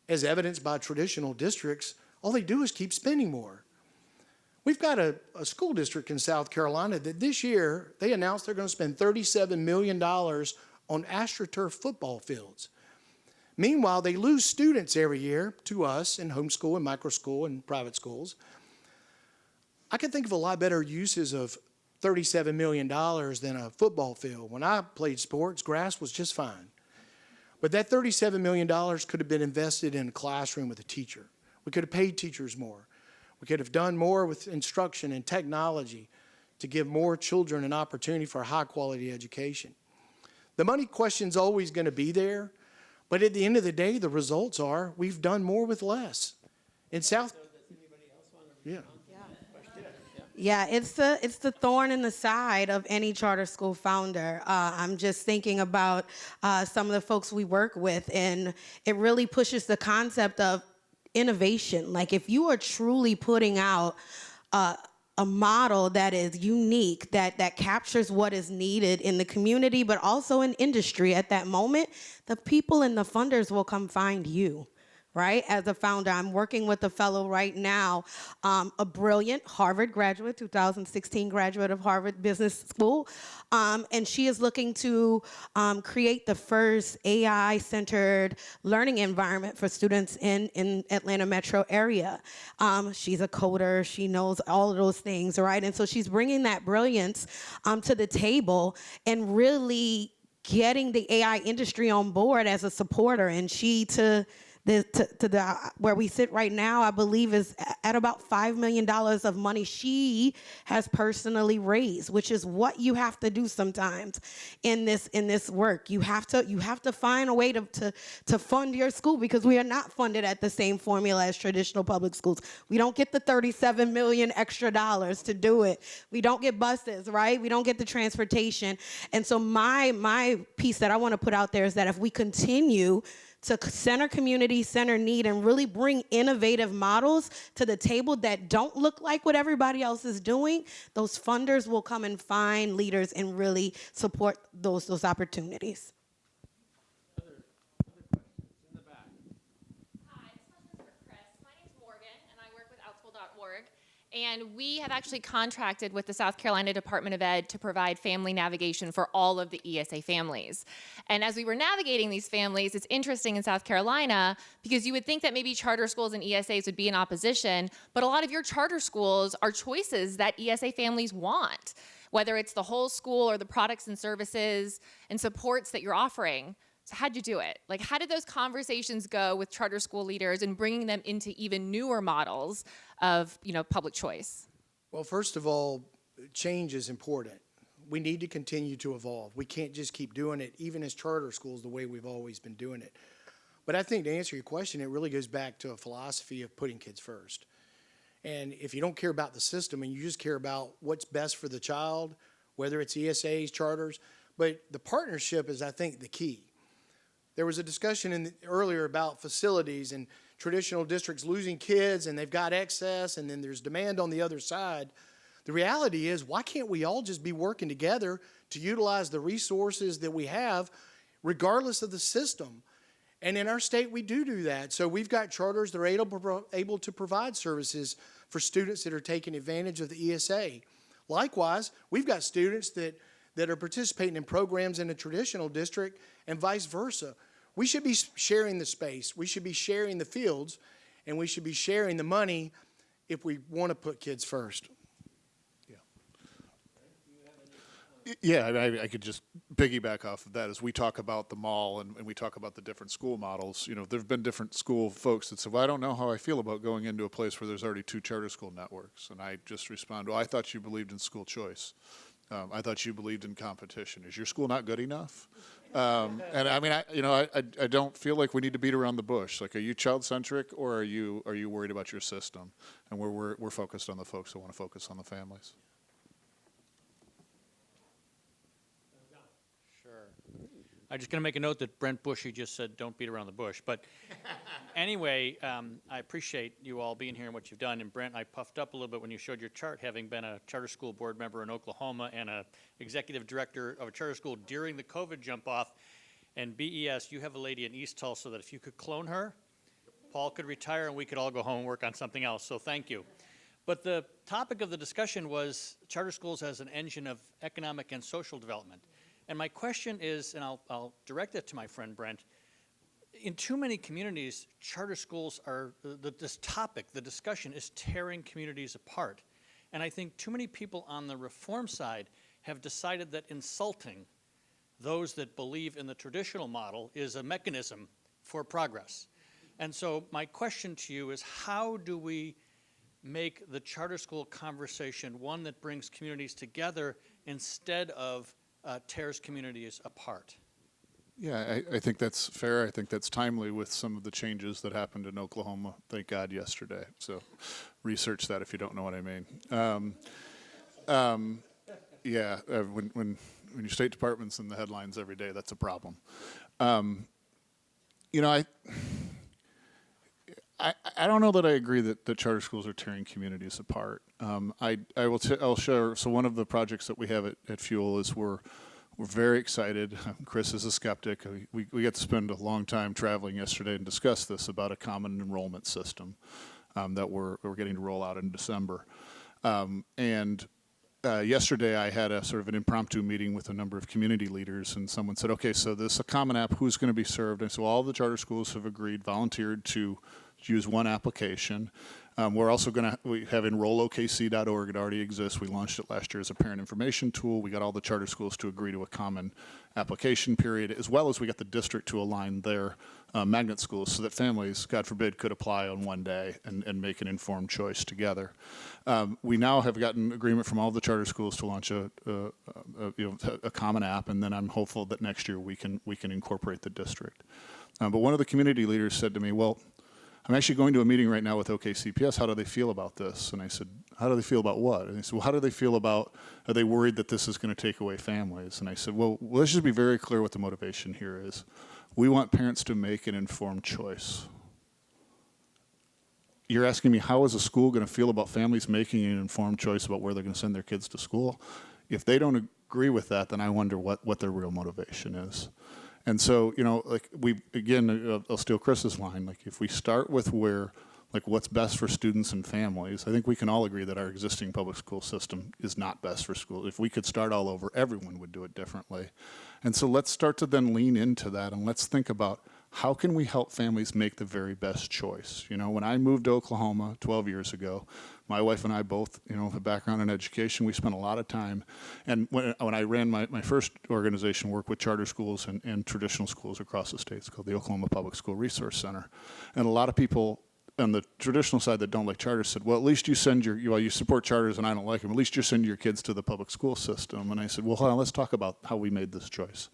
as evidenced by traditional districts, all they do is keep spending more. We've got a school district in South Carolina that this year, they announced they're going to spend $37 million on AstroTurf football fields. Meanwhile, they lose students every year to us in homeschool and micro school and private schools. I can think of a lot better uses of $37 million than a football field. When I played sports, grass was just fine. But that $37 million could have been invested in a classroom with a teacher. We could have paid teachers more. We could have done more with instruction and technology to give more children an opportunity for a high-quality education. The money question's always going to be there, but at the end of the day, the results are we've done more with less. In South... Yeah. Yeah, it's the thorn in the side of any charter school founder. I'm just thinking about some of the folks we work with, and it really pushes the concept of innovation. Like if you are truly putting out a model that is unique, that captures what is needed in the community, but also in industry at that moment, the people and the funders will come find you. Right? As a founder, I'm working with a fellow right now, a brilliant Harvard graduate, 2016 graduate of Harvard Business School, and she is looking to create the first AI-centered learning environment for students in Atlanta metro area. She's a coder, she knows all of those things, right? And so she's bringing that brilliance to the table and really getting the AI industry on board as a supporter, and she where we sit right now, I believe is at about $5 million of money she has personally raised, which is what you have to do sometimes in this work. You have to find a way to fund your school, because we are not funded at the same formula as traditional public schools. We don't get the $37 million extra dollars to do it. We don't get buses, right? We don't get the transportation. And so my piece that I want to put out there is that if we continue to center community, center need, and really bring innovative models to the table that don't look like what everybody else is doing, those funders will come and find leaders and really support those opportunities. Hi, this question is for Chris. My name's Morgan, and I work with outschool.org. And we have actually contracted with the South Carolina Department of Ed to provide family navigation for all of the ESA families. And as we were navigating these families, it's interesting in South Carolina because you would think that maybe charter schools and ESAs would be in opposition, but a lot of your charter schools are choices that ESA families want, whether it's the whole school or the products and services and supports that you're offering. So how'd you do it? Like, how did those conversations go with charter school leaders and bringing them into even newer models of, public choice? Well, first of all, change is important. We need to continue to evolve. We can't just keep doing it, even as charter schools, the way we've always been doing it. But I think to answer your question, it really goes back to a philosophy of putting kids first. And if you don't care about the system and you just care about what's best for the child, whether it's ESAs, charters, but the partnership is, I think, the key. There was a discussion earlier about facilities and traditional districts losing kids, and they've got excess, and then there's demand on the other side. The reality is, why can't we all just be working together to utilize the resources that we have, regardless of the system? And in our state, we do that. So we've got charters that are able to provide services for students that are taking advantage of the ESA. Likewise, we've got students that are participating in programs in a traditional district and vice versa. We should be sharing the space. We should be sharing the fields, and we should be sharing the money if we want to put kids first. Yeah, I could just piggyback off of that as we talk about the mall and we talk about the different school models. There have been different school folks that said, well, I don't know how I feel about going into a place where there's already 2 charter school networks. And I just respond, well, I thought you believed in school choice. I thought you believed in competition. Is your school not good enough? And I mean, I don't feel like we need to beat around the bush. Like, are you child-centric or are you worried about your system? And we're focused on the folks that want to focus on the families. Sure. I'm just going to make a note that Brent Bushey just said, don't beat around the bush. But anyway, I appreciate you all being here and what you've done. And Brent, I puffed up a little bit when you showed your chart, having been a charter school board member in Oklahoma and a executive director of a charter school during the COVID jump off. And BES, you have a lady in East Tulsa that if you could clone her, Paul could retire and we could all go home and work on something else. So thank you. But the topic of the discussion was charter schools as an engine of economic and social development. And my question is, and I'll direct it to my friend Brent, in too many communities, charter schools are, this topic, the discussion is tearing communities apart. And I think too many people on the reform side have decided that insulting those that believe in the traditional model is a mechanism for progress. And so my question to you is, how do we make the charter school conversation one that brings communities together instead of tears communities apart? Yeah, I think that's fair. I think that's timely with some of the changes that happened in Oklahoma, thank God, yesterday. So research that if you don't know what I mean. When your State Department's in the headlines every day, that's a problem. I don't know that I agree that charter schools are tearing communities apart. I'll share. So one of the projects that we have at Fuel is we're very excited. Chris is a skeptic. We got to spend a long time traveling yesterday and discuss this about a common enrollment system that we're getting to roll out in December. Yesterday I had a sort of an impromptu meeting with a number of community leaders, and someone said, okay, so this is a common app, who's going to be served? And so all the charter schools have volunteered to use one application. We're also we have enrollokc.org. It already exists. We launched it last year as a parent information tool. We got all the charter schools to agree to a common application period, as well as we got the district to align their magnet schools so that families, God forbid, could apply on one day and make an informed choice together. We now have gotten agreement from all the charter schools to launch a common app, and then I'm hopeful that next year we can incorporate the district. But one of the community leaders said to me, well, I'm actually going to a meeting right now with OKCPS. How do they feel about this? And I said, how do they feel about what? And he said, well, how do they feel about, are they worried that this is going to take away families? And I said, well, let's just be very clear what the motivation here is. We want parents to make an informed choice. You're asking me, how is a school going to feel about families making an informed choice about where they're going to send their kids to school? If they don't agree with that, then I wonder what their real motivation is. And so, you know, like I'll steal Chris's line, like if we start with what's best for students and families, I think we can all agree that our existing public school system is not best for schools. If we could start all over, everyone would do it differently. And so let's start to then lean into that, and let's think about how can we help families make the very best choice. You know, when I moved to Oklahoma 12 years ago, my wife and I both, you know, have a background in education. We spent a lot of time. And when I ran my first organization, worked with charter schools and traditional schools across the state. It's called the Oklahoma Public School Resource Center. And a lot of people on the traditional side that don't like charters said, well, at least you send you support charters and I don't like them, at least you send your kids to the public school system. And I said, well, hold on, let's talk about how we made this choice.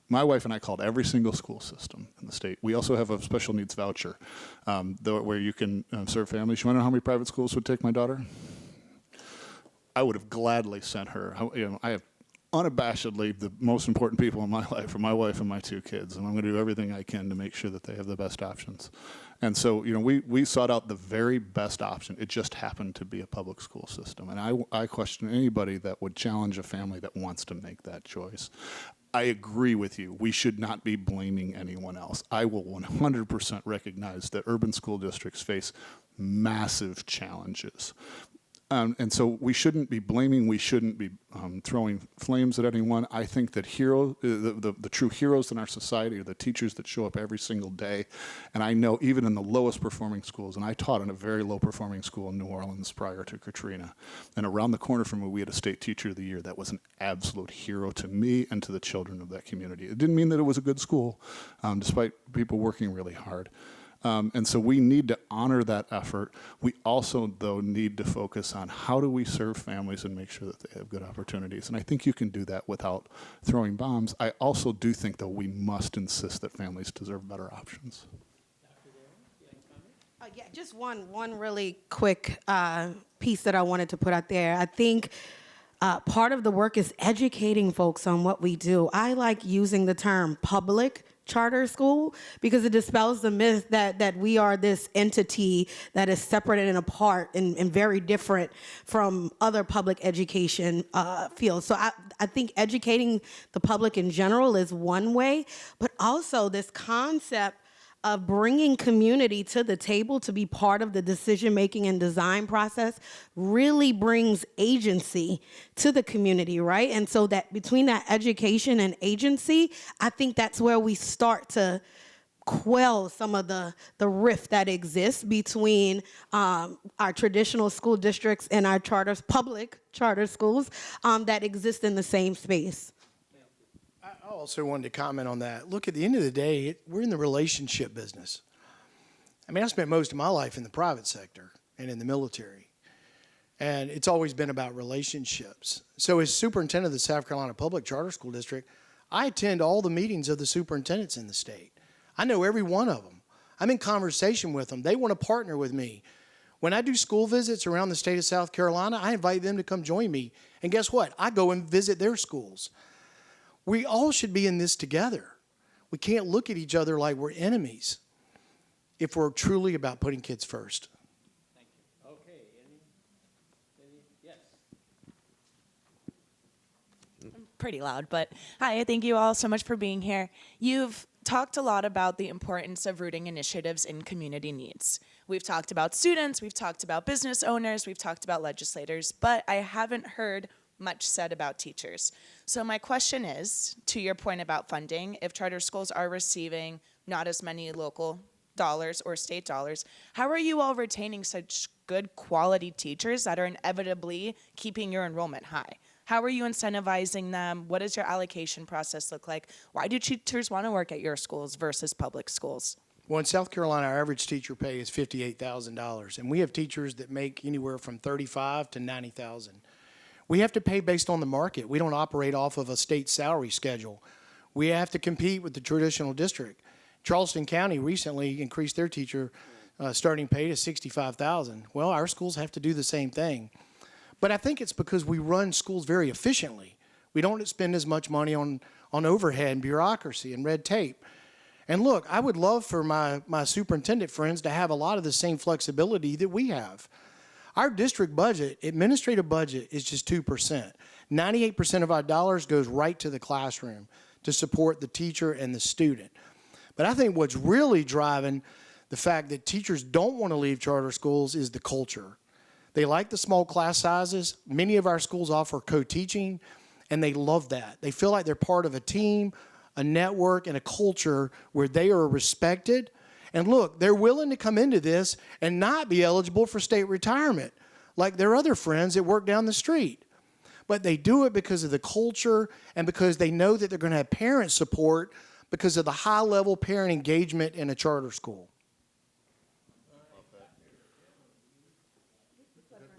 My wife and I called every single school system in the state. We also have a special needs voucher where you can serve families. You want to know how many private schools would take my daughter? I would have gladly sent her. I have unabashedly the most important people in my life are my wife and my two kids, and I'm going to do everything I can to make sure that they have the best options. And so, you know, we sought out the very best option. It just happened to be a public school system. And I question anybody that would challenge a family that wants to make that choice. I agree with you. We should not be blaming anyone else. I will 100% recognize that urban school districts face massive challenges. And so we shouldn't be blaming, we shouldn't be throwing flames at anyone. I think that the true heroes in our society are the teachers that show up every single day. And I know even in the lowest performing schools, and I taught in a very low performing school in New Orleans prior to Katrina. And around the corner from me, we had a state teacher of the year that was an absolute hero to me and to the children of that community. It didn't mean that it was a good school, despite people working really hard. And so we need to honor that effort. We also, though, need to focus on how do we serve families and make sure that they have good opportunities. And I think you can do that without throwing bombs. I also do think, though, we must insist that families deserve better options. Yeah, just one really quick piece that I wanted to put out there. I think part of the work is educating folks on what we do. I like using the term public charter school because it dispels the myth that we are this entity that is separate and apart and very different from other public education fields. So I think educating the public in general is one way, but also this concept of bringing community to the table to be part of the decision-making and design process really brings agency to the community, right? And so that between that education and agency, I think that's where we start to quell some of the rift that exists between our traditional school districts and our public charter schools that exist in the same space. I also wanted to comment on that. Look, at the end of the day, we're in the relationship business. I mean, I spent most of my life in the private sector and in the military, and it's always been about relationships. So as superintendent of the South Carolina Public Charter School District, I attend all the meetings of the superintendents in the state. I know every one of them. I'm in conversation with them. They want to partner with me. When I do school visits around the state of South Carolina, I invite them to come join me. And guess what? I go and visit their schools. We all should be in this together. We can't look at each other like we're enemies if we're truly about putting kids first. Thank you. Okay, yes. I'm pretty loud, but hi, thank you all so much for being here. You've talked a lot about the importance of rooting initiatives in community needs. We've talked about students, we've talked about business owners, we've talked about legislators, but I haven't heard much said about teachers. So my question is, to your point about funding, if charter schools are receiving not as many local dollars or state dollars, how are you all retaining such good quality teachers that are inevitably keeping your enrollment high? How are you incentivizing them? What does your allocation process look like? Why do teachers want to work at your schools versus public schools? Well, in South Carolina, our average teacher pay is $58,000, and we have teachers that make anywhere from $35,000 to $90,000. We have to pay based on the market. We don't operate off of a state salary schedule. We have to compete with the traditional district. Charleston County recently increased their teacher starting pay to $65,000. Well, our schools have to do the same thing. But I think it's because we run schools very efficiently. We don't spend as much money on overhead and bureaucracy and red tape. And look, I would love for my superintendent friends to have a lot of the same flexibility that we have. Our district budget, administrative budget, is just 2%. 98% of our dollars goes right to the classroom to support the teacher and the student. But I think what's really driving the fact that teachers don't want to leave charter schools is the culture. They like the small class sizes. Many of our schools offer co-teaching, and they love that. They feel like they're part of a team, a network, and a culture where they are respected. And look, they're willing to come into this and not be eligible for state retirement like their other friends that work down the street. But they do it because of the culture and because they know that they're going to have parent support because of the high-level parent engagement in a charter school.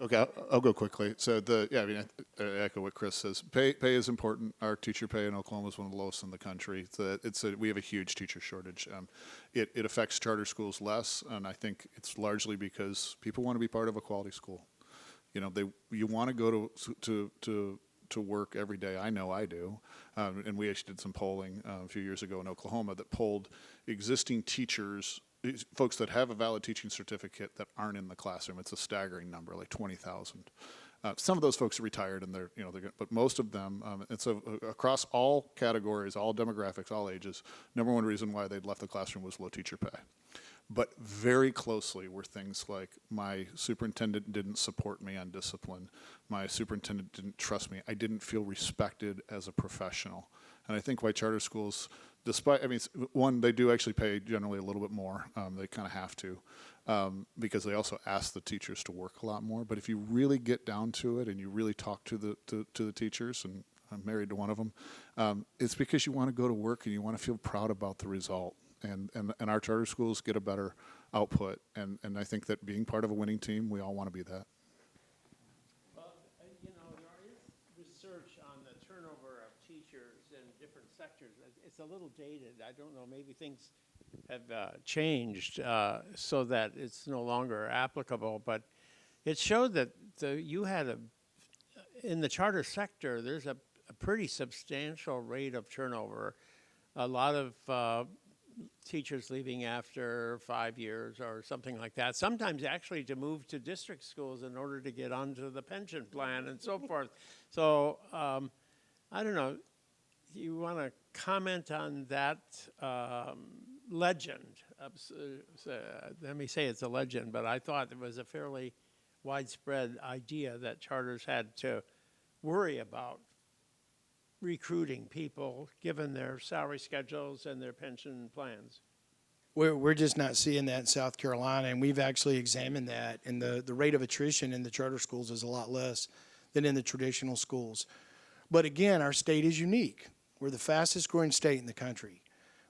Okay, I'll go quickly. So I echo what Chris says. Pay is important. Our teacher pay in Oklahoma is one of the lowest in the country. We have a huge teacher shortage. It affects charter schools less, and I think it's largely because people want to be part of a quality school. You want to go to work every day. I know I do. And we actually did some polling a few years ago in Oklahoma that polled existing teachers, folks that have a valid teaching certificate that aren't in the classroom. It's a staggering number, like 20,000. Some of those folks are retired, and but most of them, across all categories, all demographics, all ages. Number one reason why they'd left the classroom was low teacher pay. But very closely were things like my superintendent didn't support me on discipline. My superintendent didn't trust me. I didn't feel respected as a professional. And I think why charter schools, one, they do actually pay generally a little bit more. They kind of have to because they also ask the teachers to work a lot more. But if you really get down to it and you really talk to the teachers, and I'm married to one of them, it's because you want to go to work and you want to feel proud about the result. And our charter schools get a better output. And I think that being part of a winning team, we all want to be that. Well, there is research on the turnover of teachers in different sectors. It's a little dated. I don't know, maybe things have changed so that it's no longer applicable. But it showed that in the charter sector, there's a pretty substantial rate of turnover. A lot of teachers leaving after 5 years or something like that, sometimes actually to move to district schools in order to get onto the pension plan and so forth. So I don't know, you want to comment on that legend? Let me say it's a legend, but I thought it was a fairly widespread idea that charters had to worry about recruiting people given their salary schedules and their pension plans. We're just not seeing that in South Carolina, and we've actually examined that, and the rate of attrition in the charter schools is a lot less than in the traditional schools. But again, our state is unique. We're the fastest growing state in the country.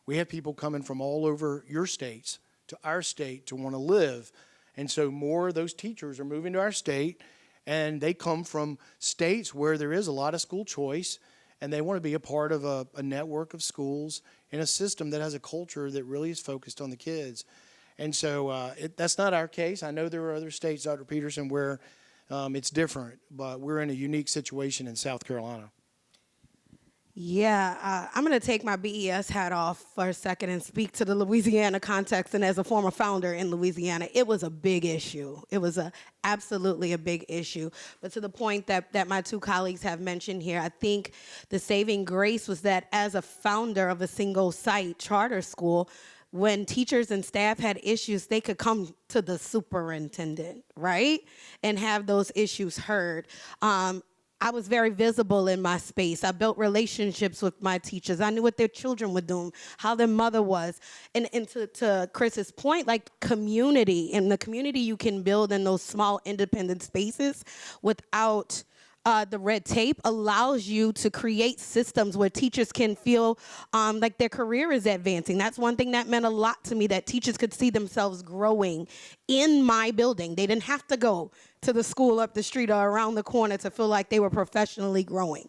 We have people coming from all over your states to our state to want to live, and so more of those teachers are moving to our state, and they come from states where there is a lot of school choice, and they want to be a part of a network of schools in a system that has a culture that really is focused on the kids. And so that's not our case. I know there are other states, Dr. Peterson, where it's different, but we're in a unique situation in South Carolina. Yeah, I'm going to take my BES hat off for a second and speak to the Louisiana context. And as a former founder in Louisiana, it was a big issue. It was absolutely a big issue. But to the point that my two colleagues have mentioned here, I think the saving grace was that as a founder of a single site charter school, when teachers and staff had issues, they could come to the superintendent, right, and have those issues heard. I was very visible in my space. I built relationships with my teachers. I knew what their children were doing, how their mother was. And to Chris's point, like community, in the community you can build in those small independent spaces without the red tape allows you to create systems where teachers can feel like their career is advancing. That's one thing that meant a lot to me, that teachers could see themselves growing in my building. They didn't have to go to the school up the street or around the corner to feel like they were professionally growing.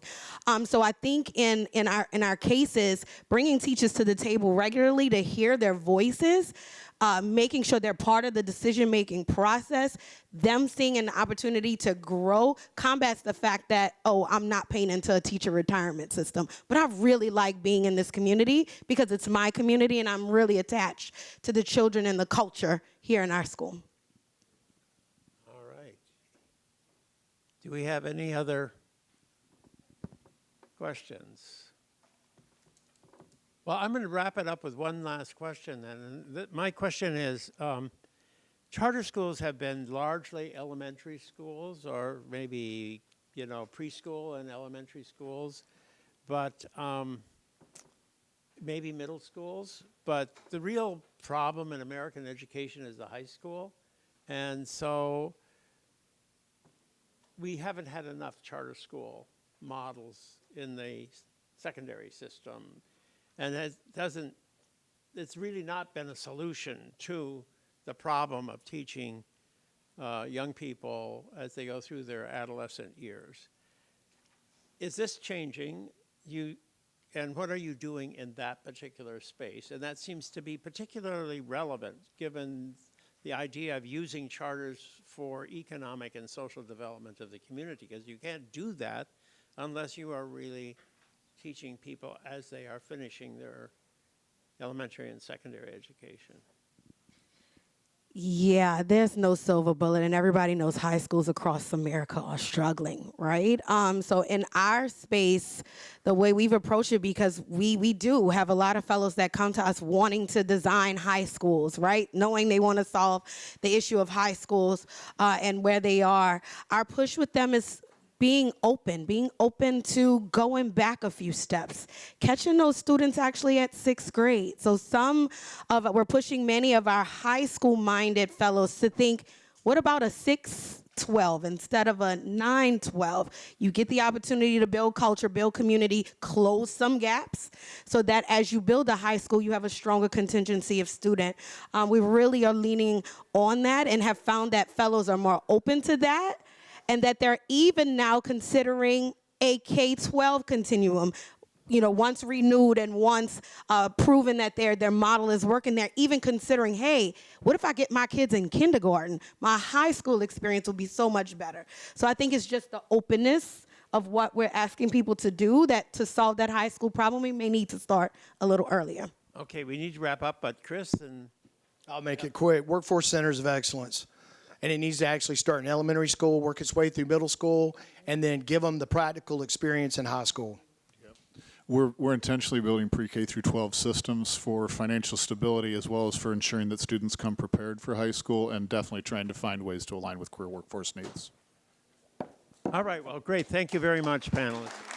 So I think in our cases, bringing teachers to the table regularly to hear their voices making sure they're part of the decision-making process, them seeing an opportunity to grow combats the fact that, oh, I'm not paying into a teacher retirement system. But I really like being in this community because it's my community and I'm really attached to the children and the culture here in our school. All right. Do we have any other questions? Well, I'm going to wrap it up with one last question then. And my question is, charter schools have been largely elementary schools or maybe, preschool and elementary schools, but maybe middle schools. But the real problem in American education is the high school. And so we haven't had enough charter school models in the secondary system. And it's really not been a solution to the problem of teaching young people as they go through their adolescent years. Is this changing? And what are you doing in that particular space? And that seems to be particularly relevant given the idea of using charters for economic and social development of the community, because you can't do that unless you are really teaching people as they are finishing their elementary and secondary education. Yeah, there's no silver bullet, and everybody knows high schools across America are struggling, right? So in our space, the way we've approached it, because we do have a lot of fellows that come to us wanting to design high schools, right? Knowing they want to solve the issue of high schools and where they are. Our push with them is being open to going back a few steps, catching those students actually at 6th grade. So we're pushing many of our high school minded fellows to think, what about a 6-12 instead of a 9-12? You get the opportunity to build culture, build community, close some gaps so that as you build a high school, you have a stronger contingency of student. We really are leaning on that and have found that fellows are more open to that, and that they're even now considering a K-12 continuum. Once renewed and once proven that their model is working, they're even considering, hey, what if I get my kids in kindergarten? My high school experience will be so much better. So I think it's just the openness of what we're asking people to do, that to solve that high school problem, we may need to start a little earlier. Okay, we need to wrap up, but Chris and... I'll make it quick. Workforce Centers of Excellence. And it needs to actually start in elementary school, work its way through middle school, and then give them the practical experience in high school. We're intentionally building pre-K through 12 systems for financial stability as well as for ensuring that students come prepared for high school, and definitely trying to find ways to align with career workforce needs. All right, well, great. Thank you very much, panelists.